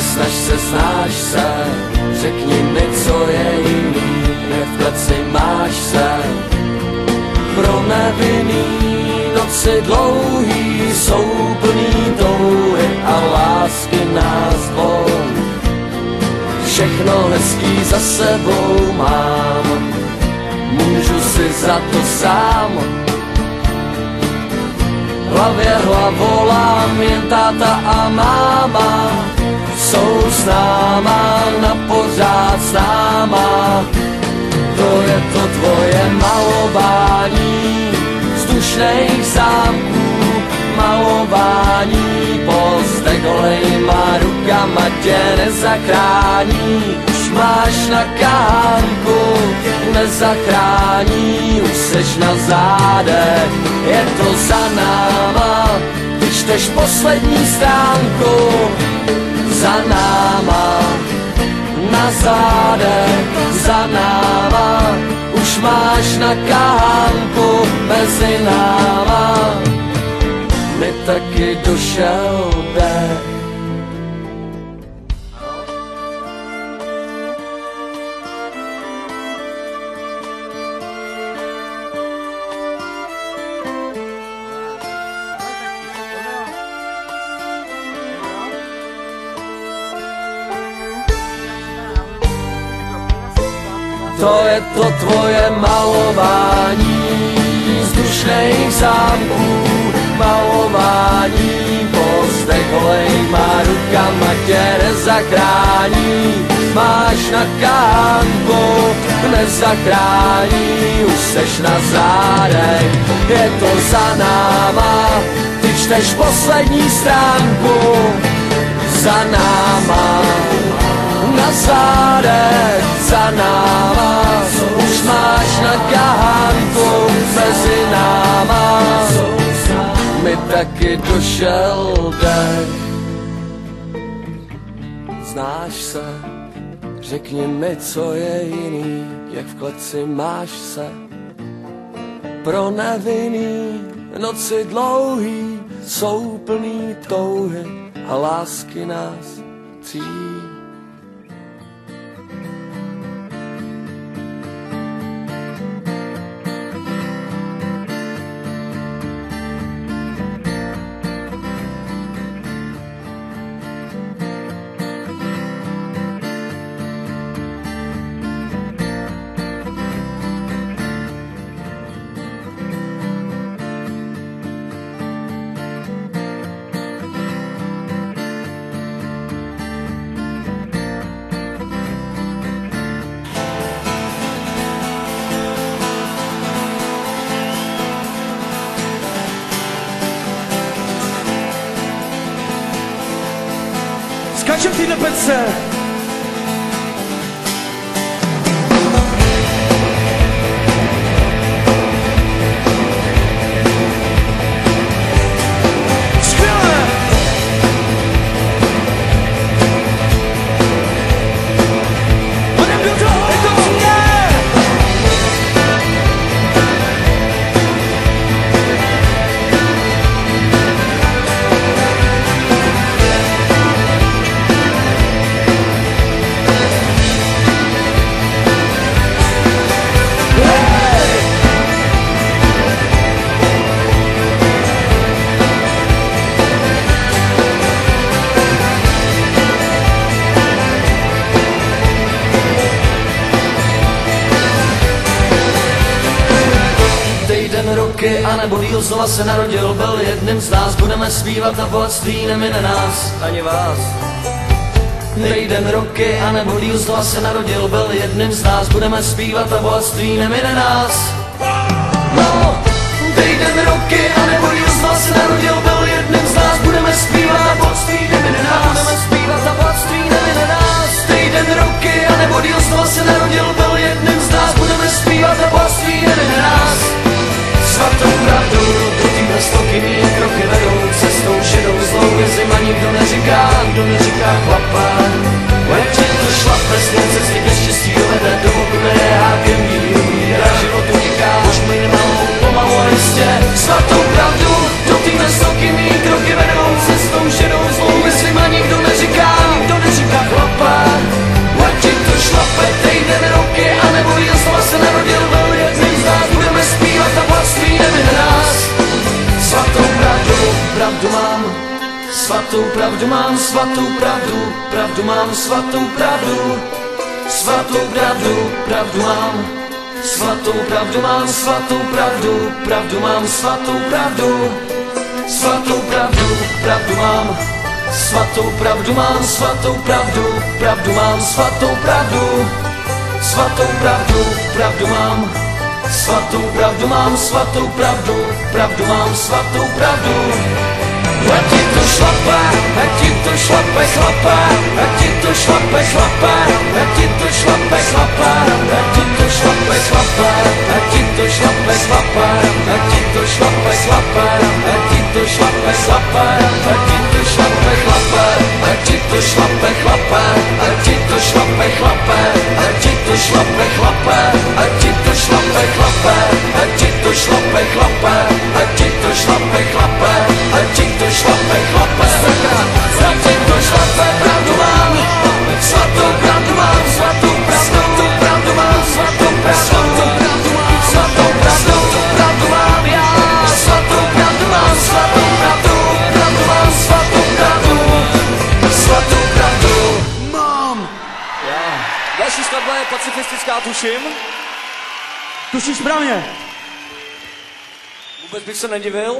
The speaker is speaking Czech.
Nesnaž se, znáš se, řekni mi, co je jiný, kde v kleci máš se. Pro nevinný noci dlouhý jsou plný touhy a lásky nás dvou. Všechno hezký za sebou mám, můžu si za to sám. V hlavě hlavolám, jen táta a máma jsou s náma, na pořád s náma. To je to tvoje malování vzdušných zámků, malování pozdech holejma rukama tě nezachrání. Už máš na kánku, nezachrání, už seš na zádech, je to za náma. Ty čteš poslední stránku, za náma, na zádech, za náma. Už máš na kánku mezi náma, mi taky došel dech. To je to tvoje malování vzdušných zámků, malování pozdech holejma rukama tě nezachrání. Máš na kánku, nezachrání, už seš na zádech, je to za náma. Ty čteš poslední stránku, za náma, na zádech, za náma. Už máš na kánku mezi náma, mi taky došel dech. Znáš se, řekni mi, co je jiný, jak v kleci máš se. Pro nevinný noci dlouhý jsou plný touhy a lásky nás tří. Skačem týhle pece. A nebo díl znova se narodil, byl jedním z nás. Budeme zpívat a bohatství nemine nás, ani vás. Nejden roky a nebo díl znova se narodil, byl jedním z nás. Budeme zpívat a bohatství nemine nás. No, nejden roky a nebo díl znova se narodil, byl jedním z nás. Budeme zpívat a bohatství nemine nás. Budeme zpívat a bohatství nemine nás. Nejden roky a nebo díl znova se narodil, byl jedním z nás. Budeme zpívat a bohatství nemine nás. Svatou pravdu, do týhle stoky mý kroky vedou cestou šedou zlou, zima nikdo neříká chlapa. Lenže to šlape, slunce si bez štěstí dovede, domů vede hákem míru, hra životu tíká, už my nemalou, pomalu a jistě. Svatou pravdu, do týhle stoky mý kroky vedou cestou šedou zlou, zima nikdo neříká svatou pravdu mám, svatou pravdu, pravdu mám, svatou pravdu, svatou pravdu, pravdu mám, svatou pravdu mám, svatou pravdu, pravdu mám, svatou pravdu, svatou pravdu, pravdu mám, svatou pravdu mám, svatou pravdu, pravdu mám, svatou pravdu, svatou pravdu, pravdu mám, svatou pravdu mám, svatou pravdu, pravdu mám, svatou pravdu. Ať ti to šlape, ať ti to šlape chlape, ať ti to šlape chlape, ať ti to šlape chlape, ať ti to šlape chlape, ať ti to šlape chlape, ať ti to šlape chlape, ať ti to šlape chlape, ať ti to šlape chlape, ať ti to šlape chlape, ať ti to šlape chlape, ať ti to šlape chlape, ať ti to šlape chlape, ať ti to šlape chlape, ať ti to šlape chlape, ať ti to šlape chlape, ať ti to šlape, pravdu mám, svatou pravdu mám, svatou pravdu mám, svatou pravdu mám, svatou pravdu mám, já svatou pravdu mám, svatou pravdu mám, svatou pravdu mám. Další skladba je pacifistická, tuším. Tušíš správně. Vůbec bych se nedivil.